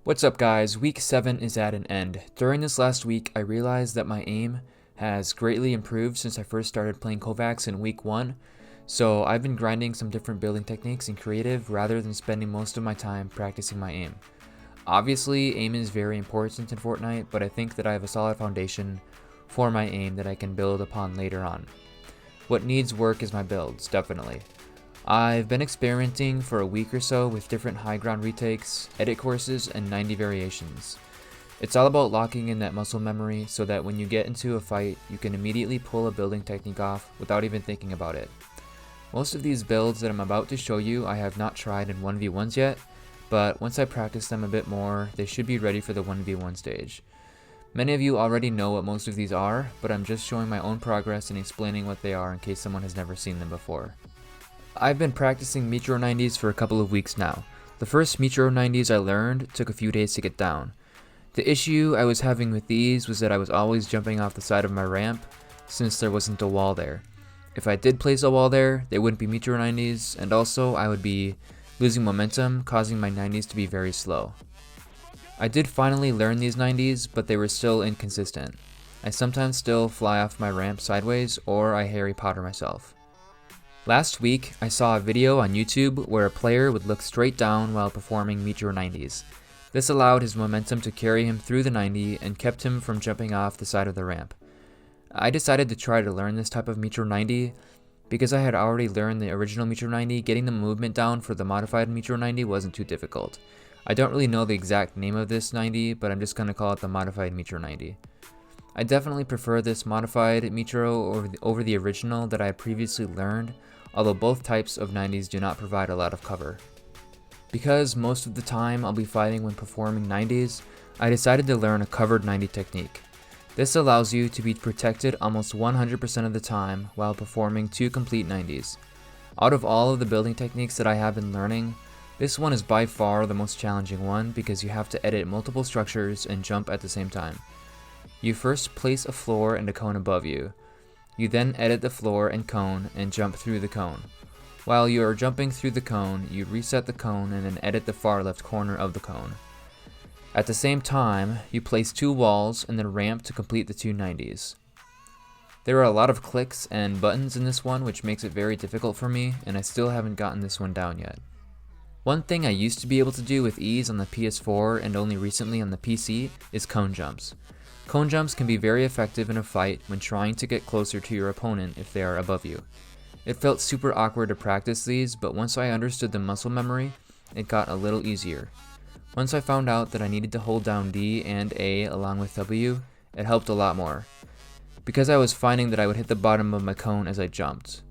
What's up guys, week 7 is at an end. During this last week, I realized that my aim has greatly improved since I first started playing Kovacs in week 1, so I've been grinding some different building techniques in creative rather than spending most of my time practicing my aim. Obviously, aim is very important in Fortnite, but I think that I have a solid foundation for my aim that I can build upon later on. What needs work is my builds, definitely. I've been experimenting for a week or so with different high ground retakes, edit courses, and 90 variations. It's all about locking in that muscle memory so that when you get into a fight, you can immediately pull a building technique off without even thinking about it. Most of these builds that I'm about to show you I have not tried in 1v1s yet, but once I practice them a bit more, they should be ready for the 1v1 stage. Many of you already know what most of these are, but I'm just showing my own progress and explaining what they are in case someone has never seen them before. I've been practicing Meteor 90s for a couple of weeks now. The first Meteor 90s I learned took a few days to get down. The issue I was having with these was that I was always jumping off the side of my ramp since there wasn't a wall there. If I did place a wall there, they wouldn't be Meteor 90s, and also I would be losing momentum, causing my 90s to be very slow. I did finally learn these 90s, but they were still inconsistent. I sometimes still fly off my ramp sideways, or I Harry Potter myself. Last week, I saw a video on YouTube where a player would look straight down while performing Meteor 90s. This allowed his momentum to carry him through the 90 and kept him from jumping off the side of the ramp. I decided to try to learn this type of Meteor 90 because I had already learned the original Meteor 90. Getting the movement down for the modified Meteor 90 wasn't too difficult. I don't really know the exact name of this 90, but I'm just going to call it the modified Meteor 90. I definitely prefer this modified Meteor over the original that I had previously learned, although both types of 90s do not provide a lot of cover. Because most of the time I'll be fighting when performing 90s, I decided to learn a covered 90 technique. This allows you to be protected almost 100% of the time while performing 2 complete 90s. Out of all of the building techniques that I have been learning, this one is by far the most challenging one because you have to edit multiple structures and jump at the same time. You first place a floor and a cone above you. You then edit the floor and cone and jump through the cone. While you are jumping through the cone, you reset the cone and then edit the far left corner of the cone. At the same time, you place 2 walls and then ramp to complete the 2 90s. There are a lot of clicks and buttons in this one, which makes it very difficult for me, and I still haven't gotten this one down yet. One thing I used to be able to do with ease on the PS4 and only recently on the PC is cone jumps. Cone jumps can be very effective in a fight when trying to get closer to your opponent if they are above you. It felt super awkward to practice these, but once I understood the muscle memory, it got a little easier. Once I found out that I needed to hold down D and A along with W, it helped a lot more, because I was finding that I would hit the bottom of my cone as I jumped.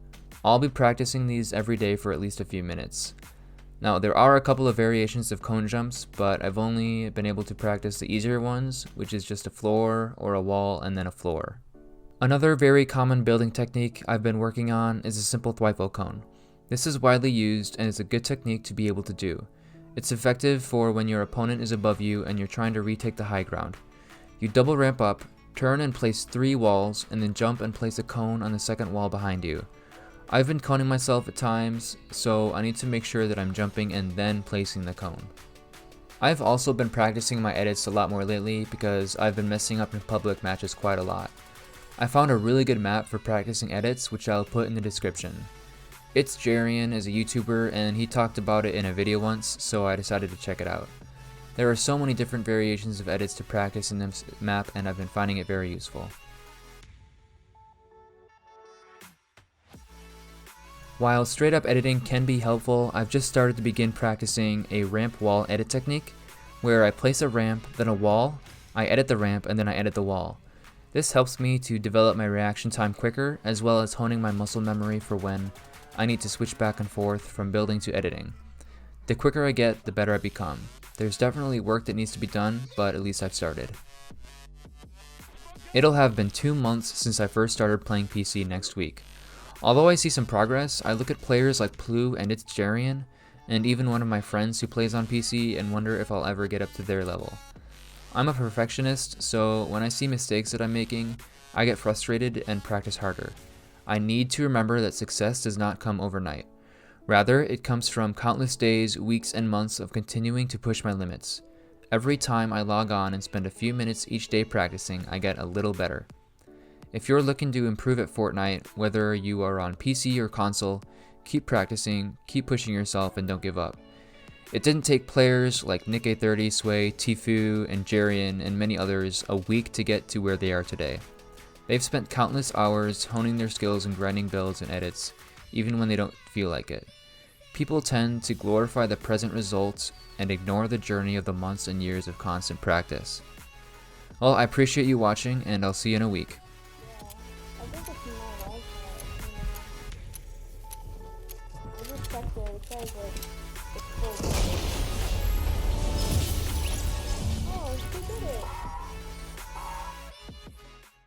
I'll be practicing these every day for at least a few minutes. Now, there are a couple of variations of cone jumps, but I've only been able to practice the easier ones, which is just a floor or a wall and then a floor. Another very common building technique I've been working on is a simple Thwifo cone. This is widely used and is a good technique to be able to do. It's effective for when your opponent is above you and you're trying to retake the high ground. You double ramp up, turn and place 3 walls, and then jump and place a cone on the second wall behind you. I've been coning myself at times, so I need to make sure that I'm jumping and then placing the cone. I've also been practicing my edits a lot more lately because I've been messing up in public matches quite a lot. I found a really good map for practicing edits, which I'll put in the description. It's Jarian is a YouTuber and he talked about it in a video once, so I decided to check it out. There are so many different variations of edits to practice in this map and I've been finding it very useful. While straight up editing can be helpful, I've just started to begin practicing a ramp wall edit technique, where I place a ramp, then a wall, I edit the ramp, and then I edit the wall. This helps me to develop my reaction time quicker, as well as honing my muscle memory for when I need to switch back and forth from building to editing. The quicker I get, the better I become. There's definitely work that needs to be done, but at least I've started. It'll have been 2 months since I first started playing PC next week. Although I see some progress, I look at players like Plu and It's Jarian, and even one of my friends who plays on PC and wonder if I'll ever get up to their level. I'm a perfectionist, so when I see mistakes that I'm making, I get frustrated and practice harder. I need to remember that success does not come overnight. Rather, it comes from countless days, weeks, and months of continuing to push my limits. Every time I log on and spend a few minutes each day practicing, I get a little better. If you're looking to improve at Fortnite, whether you are on PC or console, keep practicing, keep pushing yourself, and don't give up. It didn't take players like Nick30, Sway, Tfue, and Jarian, and many others a week to get to where they are today. They've spent countless hours honing their skills and grinding builds and edits, even when they don't feel like it. People tend to glorify the present results and ignore the journey of the months and years of constant practice. Well, I appreciate you watching, and I'll see you in a week. I think it's more like that. I just checked it. It says like it's full. Oh, she did it.